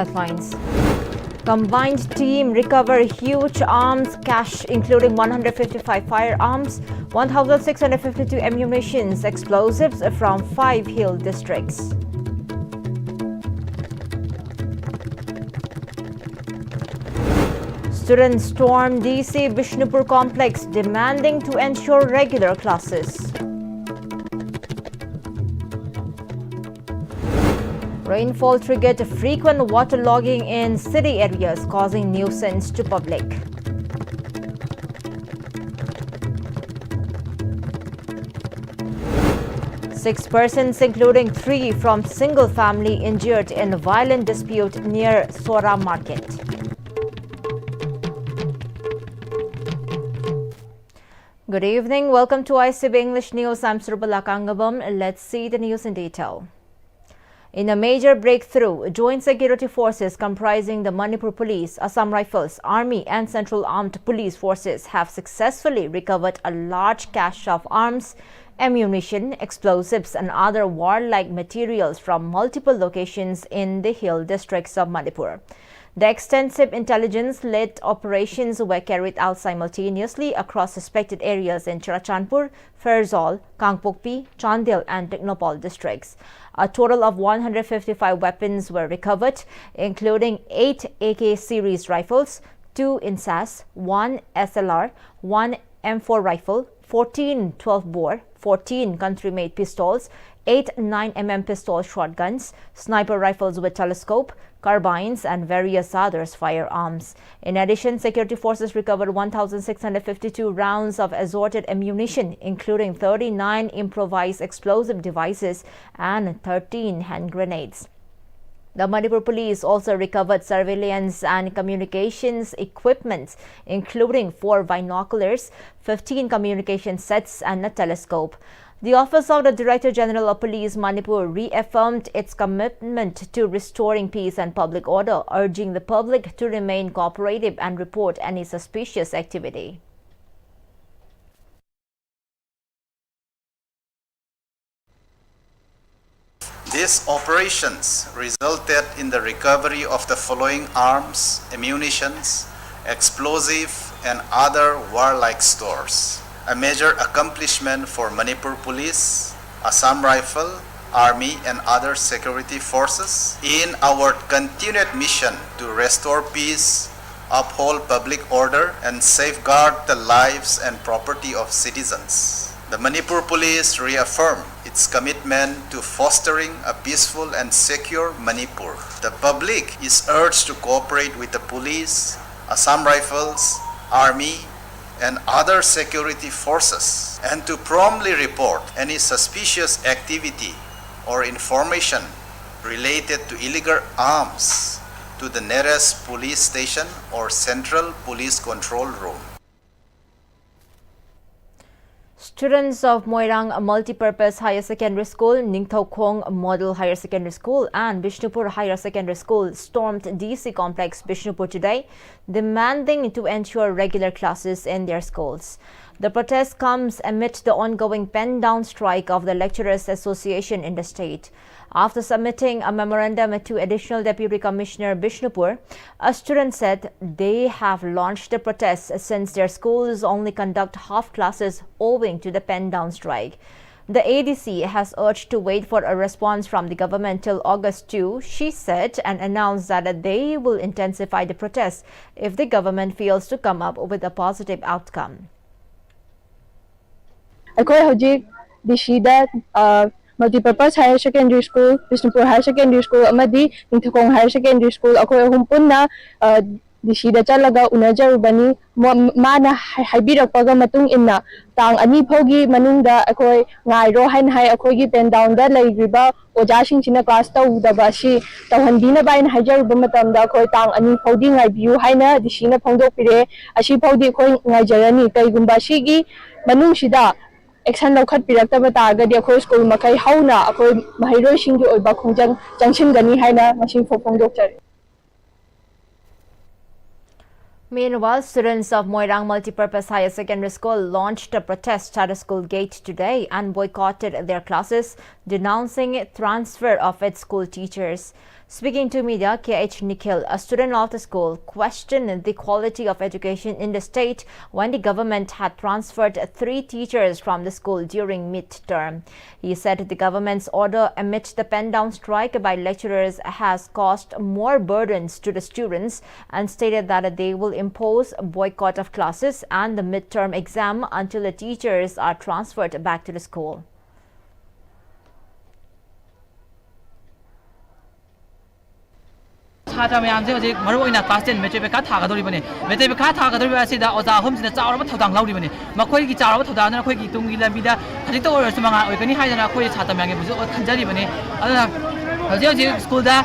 headlines. Combined team recover huge arms cache, including 155 firearms, 1,652 ammunitions, explosives from 5 hill districts. Students storm DC Bishnupur complex, demanding to ensure regular classes. Rainfall triggered frequent waterlogging in city areas, causing nuisance to public. Six persons, including 3 from single family, injured in a violent dispute near Sora market. Good evening. Welcome to ICB English News. I'm Surbala Kangabam. Let's see the news in detail. In a major breakthrough, joint security forces comprising the Manipur Police, Assam Rifles, Army and Central Armed Police Forces have successfully recovered a large cache of arms, ammunition, explosives and other warlike materials from multiple locations in the hill districts of Manipur. The extensive intelligence-led operations were carried out simultaneously across suspected areas in Churachandpur, Ferozal, Kangpokpi, Chandel and Teknopal districts. A total of 155 weapons were recovered, including 8 AK series rifles, 2 INSAS, 1 SLR, 1 M4 rifle, 14 12-bore, 14 country-made pistols, 8 9mm pistol shotguns, sniper rifles with telescope, carbines and various others firearms. In addition, security forces recovered 1,652 rounds of assorted ammunition, including 39 improvised explosive devices and 13 hand grenades. The Manipur Police also recovered surveillance and communications equipment, including 4 binoculars, 15 communication sets and a telescope. The Office of the Director General of Police Manipur reaffirmed its commitment to restoring peace and public order, urging the public to remain cooperative and report any suspicious activity. These operations resulted in the recovery of the following arms, ammunitions, explosive and other warlike stores. A major accomplishment for Manipur Police, Assam Rifle, Army and other security forces in our continued mission to restore peace, uphold public order and safeguard the lives and property of citizens. The Manipur Police reaffirm its commitment to fostering a peaceful and secure Manipur. The public is urged to cooperate with the police, Assam Rifles, Army and other security forces and to promptly report any suspicious activity or information related to illegal arms to the nearest police station or central police control room. Students of Moirang Multipurpose Higher Secondary School, Ningthaukhong Model Higher Secondary School and Bishnupur Higher Secondary School stormed DC Complex Bishnupur today, demanding to ensure regular classes in their schools. The protest comes amid the ongoing pen-down strike of the Lecturers Association in the state. After submitting a memorandum to Additional Deputy Commissioner Bishnupur, a student said they have launched the protest since their schools only conduct half classes owing to the pen-down strike. The ADC has urged to wait for a response from the government till August 2, she said, and announced that they will intensify the protest if the government fails to come up with a positive outcome. Multipurpose Higher Secondary School, Bishnupur Higher Secondary School, amadi Ningthaukhong Higher Secondary School, akoi ahum punna DC da chalaga unajarubani mana haibirakpaga matung inna tang ani phogi manungda akoi ngairo hain hai akoi gi pen down da laigriba ojasing china class tawdaba si tawhandina bain haijaruba matamda akoi tang ani phodi ngaibiu haina DC na phongdokpire asi phodi akoi ngaijarani kaigumba sigi manung sida action lokhat pirakta targadi akoi school makai hauna akoi mahairoi singgi oiba khongjang jangsin gani haina masing phongdokchari. Meanwhile, students of Moirang Multipurpose Higher Secondary School launched a protest at a school gate today and boycotted their classes, denouncing transfer of its school teachers. Speaking to media, KH Nikhil, a student of the school, questioned the quality of education in the state when the government had transferred 3 teachers from the school during mid-term. He said the government's order amid the pen-down strike by lecturers has caused more burdens to the students and stated that they will impose boycott of classes and the mid-term exam until the teachers are transferred back to the school. Hata mayam se hoje maru ina class 10 metric ka thaga dori bane metric ka thaga dori ba sida oza hom sida chaw ba thodang lauri bane makhoi gi chaw ba thodang na khoi gi tung gi lambi da khali to or sumanga oi kani haidana khoi chata mayam ge buju khanjari bane adana hoje school da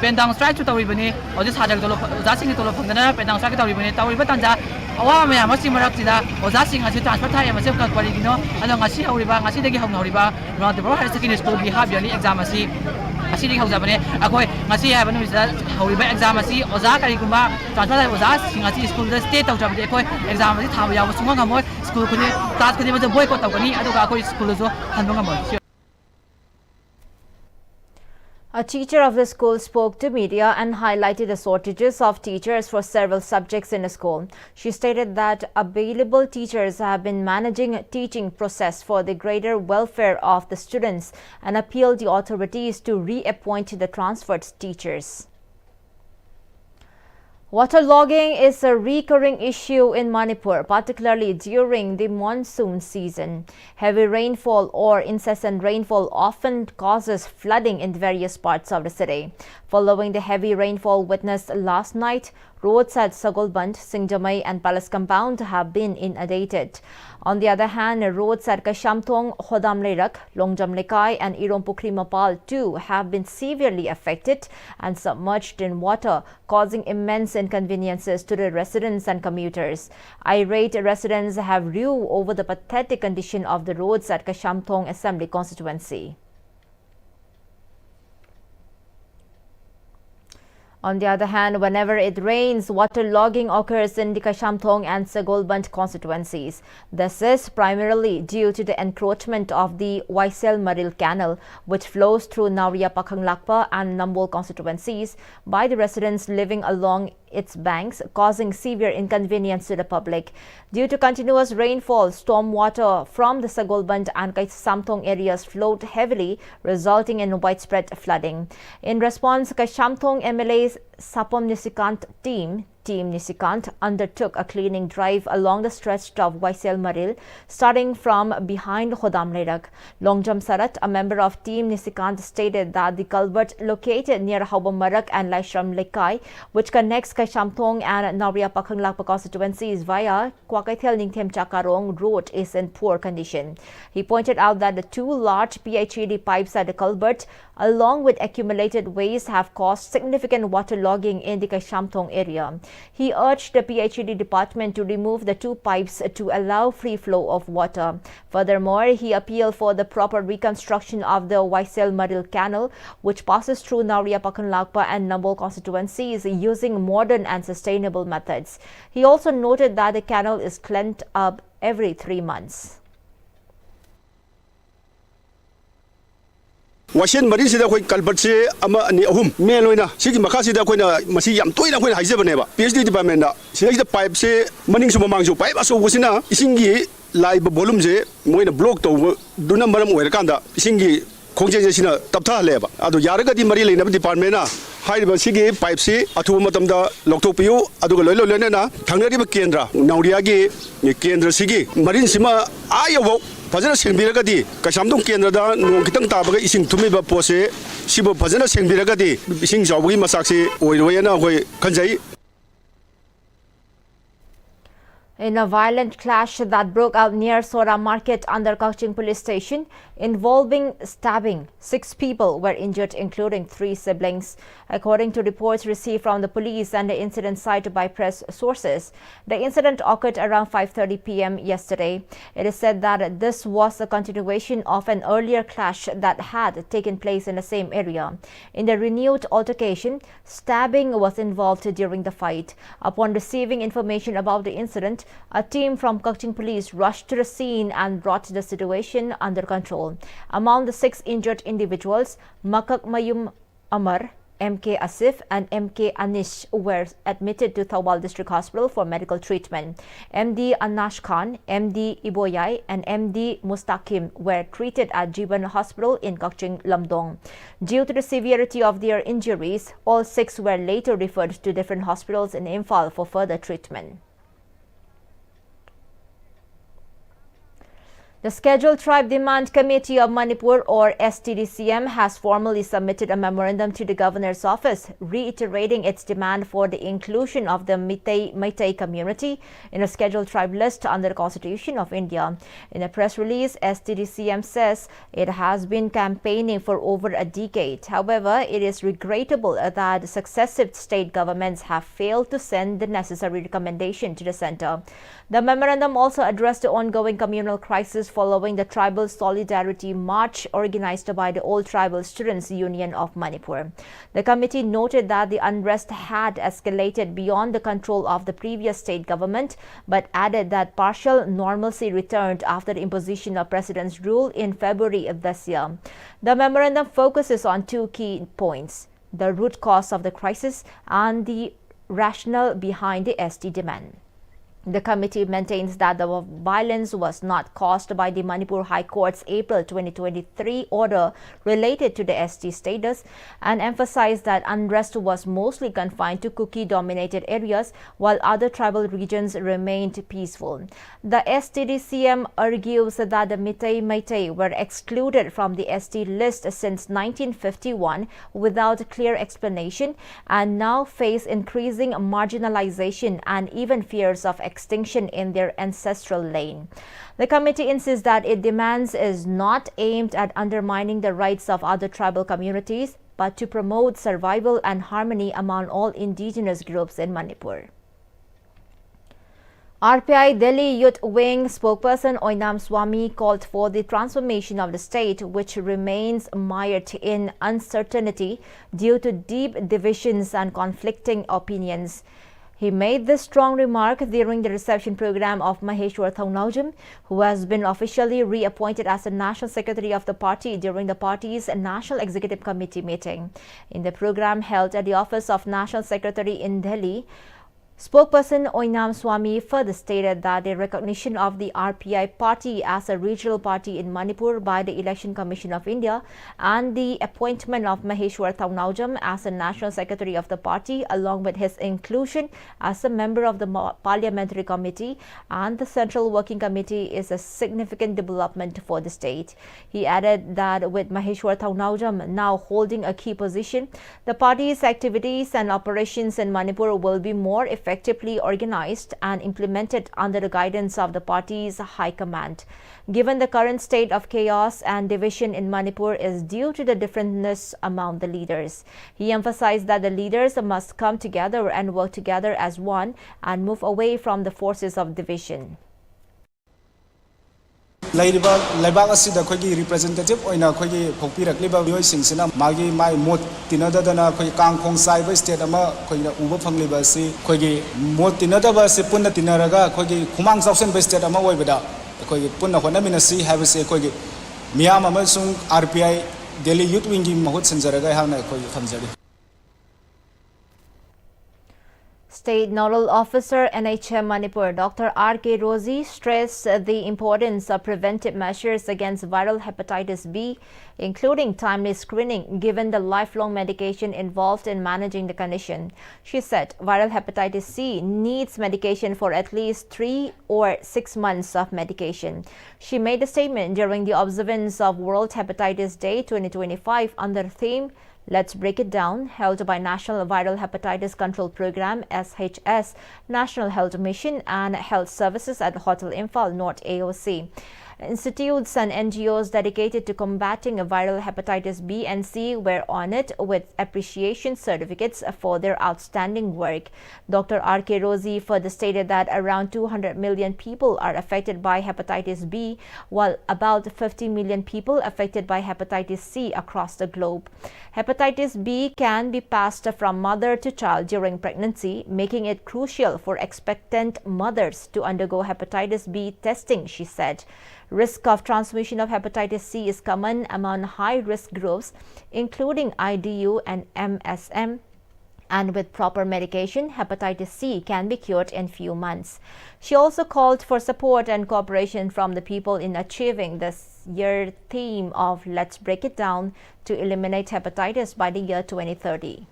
pendang strike to tori bane hoje sajak dolo oza sing to lo phangdana pendang strike tori bane tori ba tanja awa mayam ma simarak sida oza sing ase transfer thai ma se ka kwari gino ana ngasi hauri ba ngasi dagi hong hauri ba no the higher secondary school gi half yearly exam asi asini haujabane akoi ngasi haiba nu sida hauriba exam asi oza kari kuma transfer thai oza sing asi school da stay tau jabde akoi exam asi thaba yaw sunga ngamoi school khuni class khuni ma boycott tau kani aduga akoi school jo hanbo ngamoi. A teacher of the school spoke to media and highlighted the shortages of teachers for several subjects in the school. She stated that available teachers have been managing teaching process for the greater welfare of the students and appealed the authorities to reappoint the transferred teachers. Waterlogging is a recurring issue in Manipur, particularly during the monsoon season. Heavy rainfall or incessant rainfall often causes flooding in various parts of the city. Following the heavy rainfall witnessed last night, roads at Sagolband, Singjamai and Palace Compound have been inundated. On the other hand, roads at Kashamthong, Hodamlerak, Longjamlekai and Irompukri Mapal too have been severely affected and submerged in water, causing immense inconveniences to the residents and commuters. Irate residents have rue over the pathetic condition of the roads at Kashamthong Assembly constituency. On the other hand, whenever it rains, waterlogging occurs in the Kashamthong and Sagolband constituencies. This is primarily due to the encroachment of the Waisel Maril Canal, which flows through Nauria Pakhanglakpa and Nambol constituencies by the residents living along its banks, causing severe inconvenience to the public. Due to continuous rainfall, storm water from the Sagolband and Kashamthong areas flowed heavily, resulting in widespread flooding. In response, Kashamthong MLA's Sapom Nisikant Team Nisikant undertook a cleaning drive along the stretch of Waisel Maril, starting from behind Hodamlerak. Longjam Sarat, a member of Team Nisikant, stated that the culvert located near Haubamarak and Laishram Lekai, which connects Kashamthong and Nauria Pakhanglakpa constituencies via Kwakaithel Ningthem Chakarong road, is in poor condition. He pointed out that the 2 large PHED pipes at the culvert, along with accumulated waste, have caused significant waterlogging in the Kashamthong area. He urged the PHED department to remove the 2 pipes to allow free flow of water. Furthermore, he appealed for the proper reconstruction of the Waisel Maril Canal, which passes through Nauria Pakhanglakpa and Nambol constituencies using modern and sustainable methods. He also noted that the canal is cleaned up every 3 months. Waisel Maril sida khoi kalbat se ama ani ahum meloina sigi makha sida khoina masi yam toina khoi haijabane ba PhD department da sida pipe se maning su mamang su pipe aso gusina isingi live volume je moina block to duna maram oira kanda isingi khongje je sina taptha leba adu yaraga di mari leina department na hairiba sigi pipe se athu matamda loktopiu aduga loilo lena thangnariba kendra nauria gi kendra sigi marin sima ayawo Fazana Sengbiragadi, Kashamdong Kendra, no Kitang Tabaga, Ising Tumiba Pose, Sibo Fazana Sengbiragadi, Ising Zawi Masaksi, Oiroyana, Kanjai. In a violent clash that broke out near Sora Market under Kaching Police Station, involving stabbing, 6 people were injured, including 3 siblings. According to reports received from the police and the incident cited by press sources, the incident occurred around 5:30 p.m. yesterday. It is said that this was a continuation of an earlier clash that had taken place in the same area. In the renewed altercation, stabbing was involved during the fight. Upon receiving information about the incident, a team from Kaching Police rushed to the scene and brought the situation under control. Among the 6 injured individuals, Makak Mayum Amar, Mk-Asif and Mk-Anish were admitted to Thawal District Hospital for medical treatment. MD Anash Khan, MD Iboyai and MD Mustaqim were treated at Jiban Hospital in Kakching, Lamdong. Due to the severity of their injuries, all 6 were later referred to different hospitals in Imphal for further treatment. The Scheduled Tribe Demand Committee of Manipur, or STDCM, has formally submitted a memorandum to the Governor's office, reiterating its demand for the inclusion of the Meitei community in a Scheduled Tribe list under the Constitution of India. In a press release, STDCM says it has been campaigning for over a decade. However, it is regrettable that successive state governments have failed to send the necessary recommendation to the centre. The memorandum also addressed the ongoing communal crisis following the Tribal Solidarity March organized by the All Tribal Students Union of Manipur. The committee noted that the unrest had escalated beyond the control of the previous state government, but added that partial normalcy returned after the imposition of President's rule in February of this year. The memorandum focuses on 2 key points: the root cause of the crisis and the rationale behind the ST demand. The committee maintains that the violence was not caused by the Manipur High Court's April 2023 order related to the ST status, and emphasized that unrest was mostly confined to Kuki-dominated areas while other tribal regions remained peaceful. The STDCM argues that the Meitei were excluded from the ST list since 1951 without clear explanation and now face increasing marginalization and even fears of extinction in their ancestral lane. The committee insists that its demands is not aimed at undermining the rights of other tribal communities, but to promote survival and harmony among all indigenous groups in Manipur. RPI Delhi Youth Wing spokesperson Oinam Swami called for the transformation of the state, which remains mired in uncertainty due to deep divisions and conflicting opinions. He made this strong remark during the reception program of Maheshwar Thaunawjam, who has been officially reappointed as the National Secretary of the party during the party's National Executive Committee meeting. In the program held at the office of National Secretary in Delhi, spokesperson Oinam Swami further stated that the recognition of the RPI party as a regional party in Manipur by the Election Commission of India and the appointment of Maheshwar Thaunawjam as the National Secretary of the party, along with his inclusion as a member of the Parliamentary Committee and the Central Working Committee, is a significant development for the state. He added that with Maheshwar Thaunawjam now holding a key position, the party's activities and operations in Manipur will be more effectively organized and implemented under the guidance of the party's high command. Given the current state of chaos and division in Manipur is due to the differentness among the leaders. He emphasized that the leaders must come together and work together as one and move away from the forces of division. Laibak asida khoi representative oina khoi phokpirakliba mioi singsina magi mai mot tinadadana khoi kangkhong saiba state ama khoi na uba phangliba si khoi mot tinadaba si punna tinaraga khoi khumang sausen state ama oibada khoi punna honamina si have se khoi miyam ama sung RPI Delhi Youth Wing gi mahut sanjaraga hana khoi khamjari. State Nodal Officer NHM Manipur Dr. R.K. Rosie stressed the importance of preventive measures against viral hepatitis B, including timely screening, given the lifelong medication involved in managing the condition. She said viral hepatitis C needs medication for at least 3 or 6 months of medication. She made the statement during the observance of World Hepatitis Day 2025 under the theme Let's Break It Down, held by National Viral Hepatitis Control Program SHS, National Health Mission and Health Services at Hotel Imphal North AOC. Institutes and NGOs dedicated to combating viral hepatitis B and C were honored with appreciation certificates for their outstanding work. Dr. R.K. Rosie further stated that around 200 million people are affected by hepatitis B, while about 50 million people affected by hepatitis C across the globe. Hepatitis B can be passed from mother to child during pregnancy, making it crucial for expectant mothers to undergo hepatitis B testing, she said. Risk of transmission of hepatitis C is common among high-risk groups, including IDU and MSM. And with proper medication, hepatitis C can be cured in few months. She also called for support and cooperation from the people in achieving this year's theme of Let's Break It Down to eliminate hepatitis by the year 2030.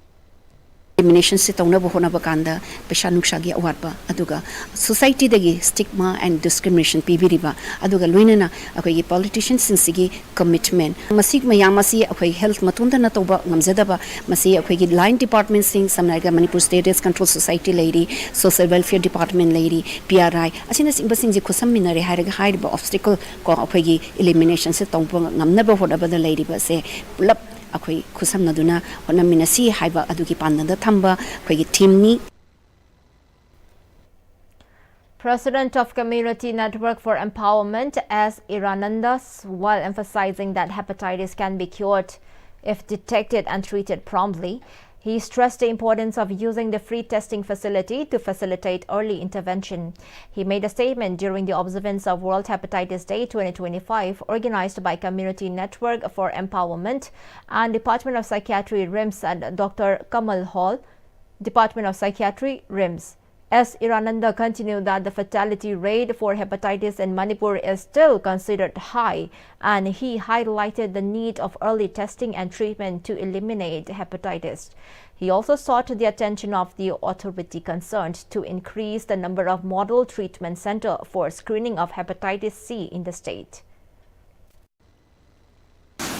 Elimination se tawna bohona bakanda pesha nuksa gi awatba aduga society dagi stigma and discrimination pibiriba aduga loinana akoi politicians sigi commitment masik mayamasi akoi health matunda na toba ngamjadaba masi akoi gi line department sing samnaga Manipur State Disease Control Society lady social welfare department lady PRI asina sing basing ji khosam minare hairaga hairiba obstacle ko akoi gi elimination se tawba ngamnaba hodaba da lady ba se pulap akoi khusam naduna honamina si haiba adugi pandanda thamba akoi team ni. President of Community Network for Empowerment S. Iranandas, while emphasizing that hepatitis can be cured if detected and treated promptly, he stressed the importance of using the free testing facility to facilitate early intervention. He made a statement during the observance of World Hepatitis Day 2025, organized by Community Network for Empowerment and Department of Psychiatry RIMS and Dr. Kamal Hall, Department of Psychiatry RIMS. S. Irananda continued that the fatality rate for hepatitis in Manipur is still considered high, and he highlighted the need of early testing and treatment to eliminate hepatitis. He also sought the attention of the authority concerned to increase the number of model treatment centers for screening of hepatitis C in the state.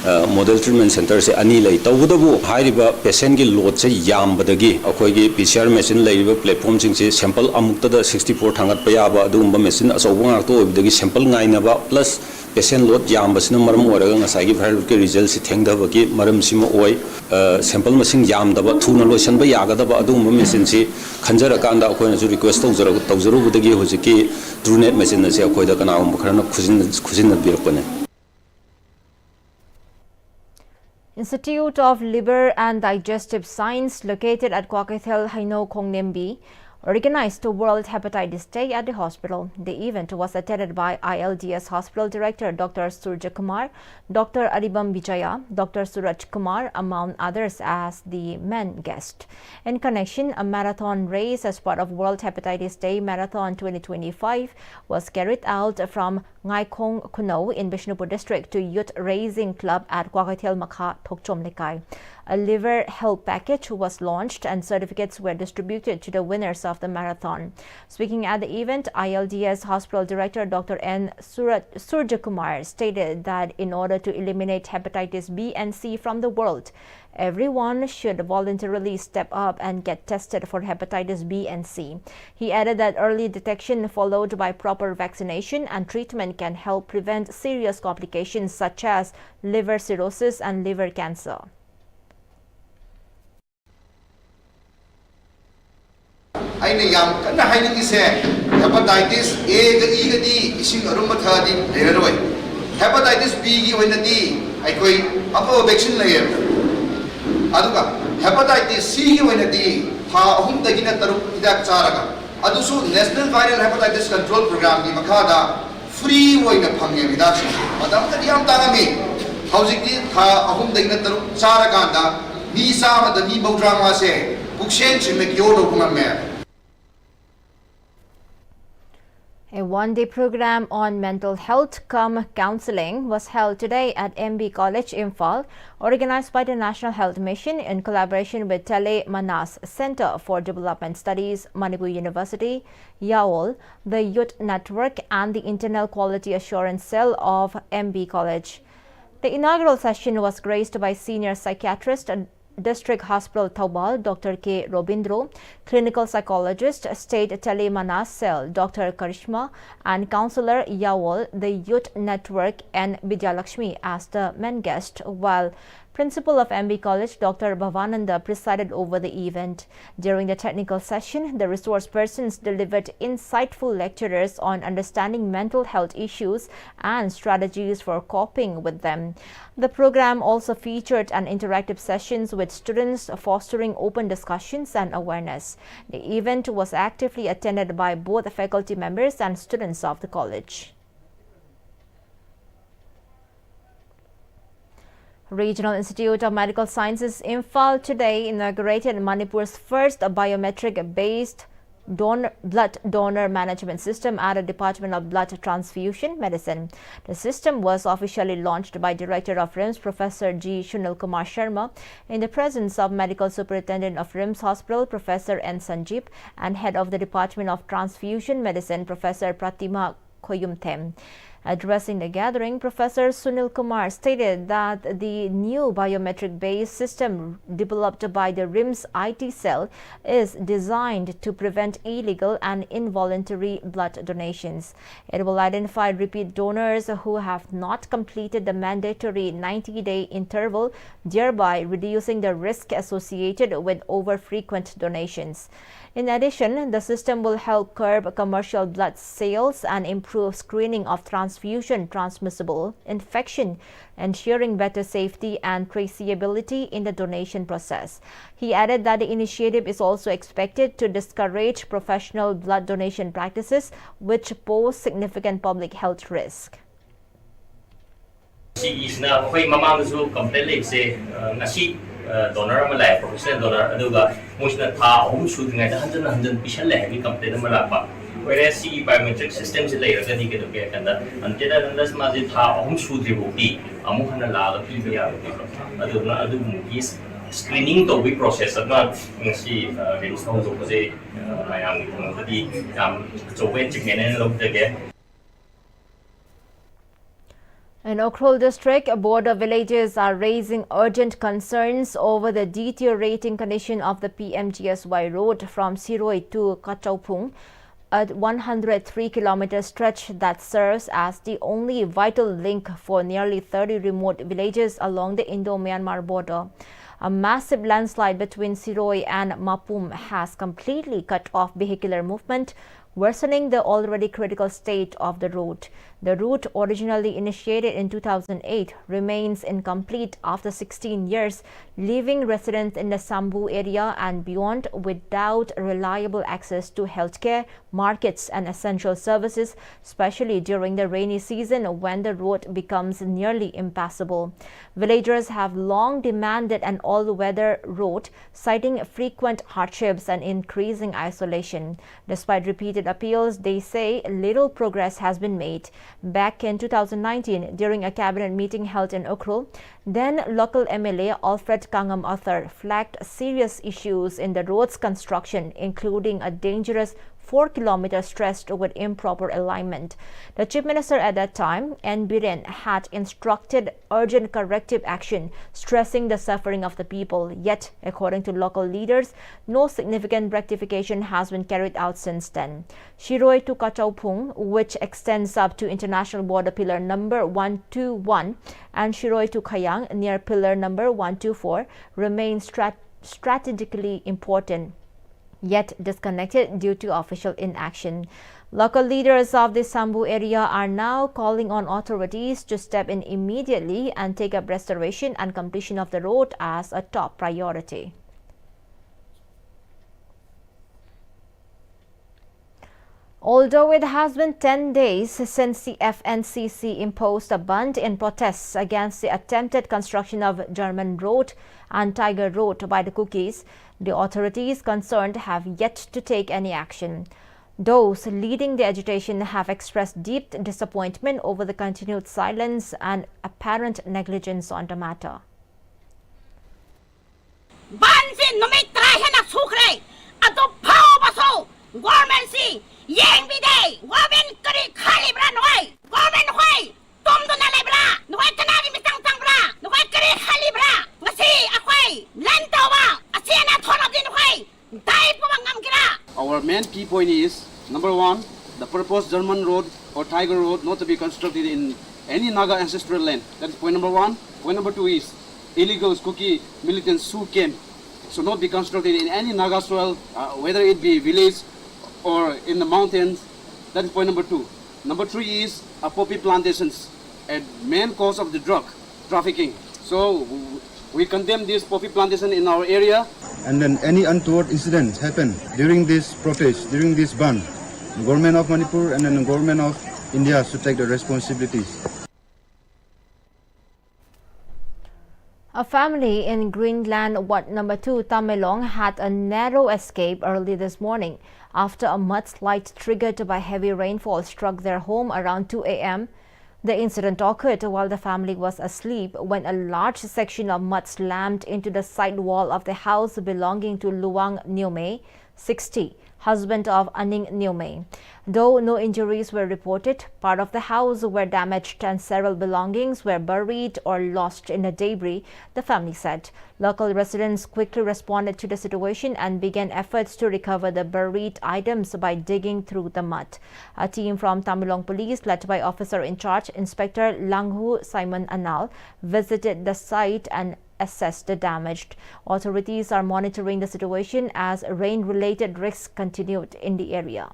Model treatment center se ani lay tawdabu hairiba patient gi load se yambadagi akoi gi PCR machine layba platform sing se sample amukta da 64 thangat pa yaba adumba machine asobu ngak to obidagi sample ngainaba plus patient load yambasina maram oraga ngasai gi viral ke result se thengdaba gi maram sima oi sample machine yamdaba thuna lotion ba yagadaba adumba machine se khanjara kanda akoi na ju request tawjaru budagi hojiki truenet machine se akoi da kana um kharana khujin birpane. Institute of Liver and Digestive Science, located at Kwakethel, Haino, Kongnembi, organized the World Hepatitis Day at the hospital. The event was attended by ILDS Hospital Director Dr. Surja Kumar, Dr. Aribam Vijaya, Dr. Suraj Kumar, among others, as the main guest. In connection, a marathon race as part of World Hepatitis Day Marathon 2025 was carried out from Ngaikong Kuno in Bishnupur district to Youth Raising Club at Kwakethel Makha Thokchom Lekai. A liver help package was launched and certificates were distributed to the winners of the marathon. Speaking at the event, ILDS Hospital Director Dr. N. Surja Kumar stated that in order to eliminate hepatitis B and C from the world, everyone should voluntarily step up and get tested for hepatitis B and C. He added that early detection followed by proper vaccination and treatment can help prevent serious complications such as liver cirrhosis and liver cancer. aina yam kana haini se hepatitis A ga E ga D ising arumba thadi leroi hepatitis B gi hoina di ai koi apo vaccine layer aduga hepatitis C gi hoina di tha ahum dagina taruk hidak charaga adusu national viral hepatitis control program gi makada free hoina phangye hidak madam ta yam tangami hojik di tha ahum dagina taruk charaga da mi sa ma da mi bawdra ma se buksen chim me kyo do kuma me. A one-day program on mental health cum counseling was held today at MB College, Imphal, organized by the National Health Mission in collaboration with Tele Manas Center for Development Studies, Manipur University, Yaol, the Youth Network, and the Internal Quality Assurance Cell of MB College. The inaugural session was graced by senior psychiatrist and District Hospital Taubal, Dr. K. Robindro, clinical psychologist, State Telemanas Cell, Dr. Karishma, and Councillor Yawol, the Youth Network, and Vidyalakshmi as the main guest, while Principal of MB College, Dr. Bhavananda, presided over the event. During the technical session, the resource persons delivered insightful lectures on understanding mental health issues and strategies for coping with them. The program also featured an interactive sessions with students, fostering open discussions and awareness. The event was actively attended by both faculty members and students of the college. Regional Institute of Medical Sciences Imphal today inaugurated Manipur's first biometric-based blood donor management system at the Department of Blood Transfusion Medicine. The system was officially launched by Director of RIMS Professor G. Sunil Kumar Sharma in the presence of Medical Superintendent of RIMS Hospital Professor N. Sanjeev and Head of the Department of Transfusion Medicine Professor Pratima Khoyumthem. Addressing the gathering, Professor Sunil Kumar stated that the new biometric-based system developed by the RIMS IT cell is designed to prevent illegal and involuntary blood donations. It will identify repeat donors who have not completed the mandatory 90-day interval, thereby reducing the risk associated with over-frequent donations. In addition, the system will help curb commercial blood sales and improve screening of transfusion transmissible infection, ensuring better safety and traceability in the donation process. He added that the initiative is also expected to discourage professional blood donation practices, which pose significant public health risk. Donor malay professional donor aduga moisna tha ahum sudringa hanjan pisal lehi complaint malapa whereas CE biometric system se lay raga dike do ke kanda anteda nandas maji tha ahum sudri boti amu khana la la pi ya aduna adu is screening to be process ama si RIMS thong jo je mayam thong di am jowen chikene lo de. In Ukhrul district, border villages are raising urgent concerns over the deteriorating condition of the PMGSY road from Siroi to Kachaupung, a 103-kilometer stretch that serves as the only vital link for nearly 30 remote villages along the Indo-Myanmar border. A massive landslide between Siroi and Mapum has completely cut off vehicular movement, worsening the already critical state of the road. The route, originally initiated in 2008, remains incomplete after 16 years, leaving residents in the Sambu area and beyond without reliable access to healthcare, markets and essential services, especially during the rainy season when the road becomes nearly impassable. Villagers have long demanded an all-weather road, citing frequent hardships and increasing isolation. Despite repeated appeals, they say little progress has been made. Back in 2019, during a cabinet meeting held in Ukhrul, then local MLA Alfred Kangam Arthur flagged serious issues in the road's construction, including a dangerous 4-kilometer stretch with improper alignment. The Chief Minister at that time, N. Biren, had instructed urgent corrective action, stressing the suffering of the people. Yet, according to local leaders, no significant rectification has been carried out since then. Shiroi to Kachaupung, which extends up to international border pillar number 121, and Shiroi to Khayang near pillar number 124, remain strategically important, yet disconnected due to official inaction. Local leaders of the Sambu area are now calling on authorities to step in immediately and take up restoration and completion of the road as a top priority. Although it has been 10 days since the FNCC imposed a ban in protests against the attempted construction of German Road and Tiger Road by the Cookies, the authorities concerned have yet to take any action. Those leading the agitation have expressed deep disappointment over the continued silence and apparent negligence on the matter. Our main key point is, number one, the proposed German road or Tiger road not to be constructed in any Naga ancestral land. That is point number one. Point number two is, illegal Kuki militant Sioux camp should not be constructed in any Naga soil, whether it be village or in the mountains. That is point number two. Number three is poppy plantations, a main cause of the drug trafficking. So we condemn this poppy plantation in our area. And then any untoward incidents happen during this protest, during this ban, the government of Manipur and then the government of India should take the responsibilities. A family in Greenland Ward No. 2, Tamenglong, had a narrow escape early this morning after a mudslide triggered by heavy rainfall struck their home around 2 a.m. The incident occurred while the family was asleep when a large section of mud slammed into the side wall of the house belonging to Luang Noney, 60, husband of Aning Noney. Though no injuries were reported, part of the house were damaged and several belongings were buried or lost in the debris, the family said. Local residents quickly responded to the situation and began efforts to recover the buried items by digging through the mud. A team from Tamenglong Police, led by Officer in Charge Inspector Langhu Simon Anal, visited the site and assess the damage. Authorities are monitoring the situation as rain-related risks continued in the area.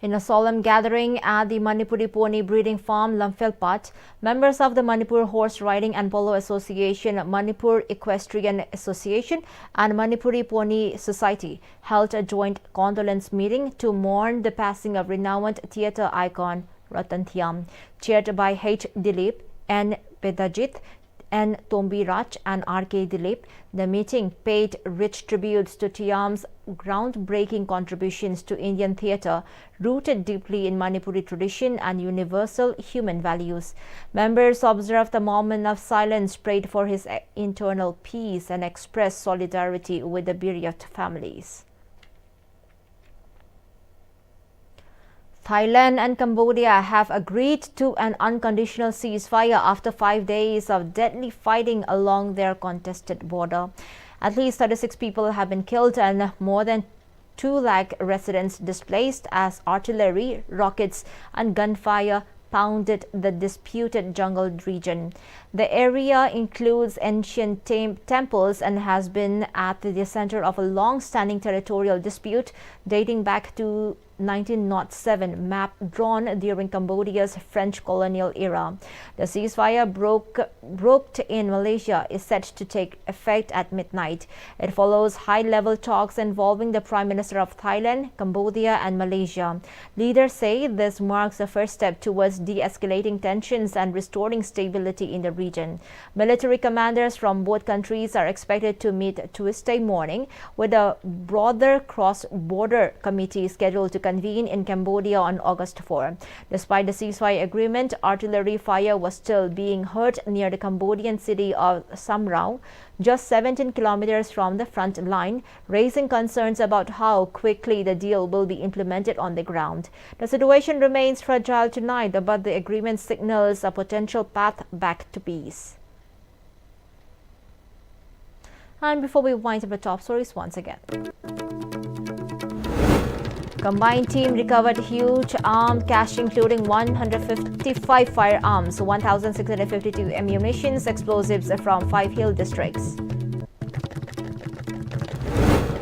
In a solemn gathering at the Manipuri Pony Breeding Farm, Lamphilpat, members of the Manipur Horse Riding and Polo Association, Manipur Equestrian Association and Manipuri Pony Society held a joint condolence meeting to mourn the passing of renowned theatre icon Ratan Thiam, chaired by H. Dilip, N. Pedajit, N. Tombiraj and R.K. Dilip. The meeting paid rich tributes to Thiam's groundbreaking contributions to Indian theatre, rooted deeply in Manipuri tradition and universal human values. Members observed a moment of silence, prayed for his internal peace and expressed solidarity with the bereaved families. Thailand and Cambodia have agreed to an unconditional ceasefire after 5 days of deadly fighting along their contested border. At least 36 people have been killed and more than 2 lakh residents displaced as artillery, rockets and gunfire pounded the disputed jungle region. The area includes ancient temples and has been at the center of a long-standing territorial dispute dating back to 1907, map drawn during Cambodia's French colonial era. The ceasefire broke in Malaysia is set to take effect at midnight. It follows high-level talks involving the Prime Minister of Thailand, Cambodia and Malaysia. Leaders say this marks the first step towards de-escalating tensions and restoring stability in the region. Military commanders from both countries are expected to meet Tuesday morning, with a broader cross-border committee scheduled to convene in Cambodia on August 4. Despite the ceasefire agreement, artillery fire was still being heard near the Cambodian city of Samrao, just 17 kilometers from the front line, raising concerns about how quickly the deal will be implemented on the ground. The situation remains fragile tonight, but the agreement signals a potential path back to peace. And before we wind up the top stories once again. Combined team recovered huge armed cache including 155 firearms, 1,652 ammunitions, explosives from 5 hill districts.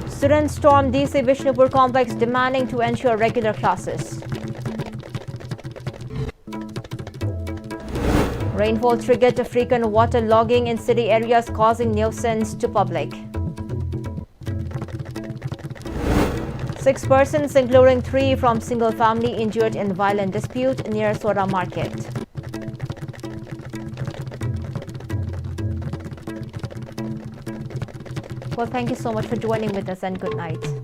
Students stormed DC Bishnupur complex demanding to ensure regular classes. Rainfall triggered frequent water logging in city areas, causing nuisance to public. 6 persons, including 3 from single family, injured in violent dispute near Sora market. Well, thank you so much for joining with us and good night.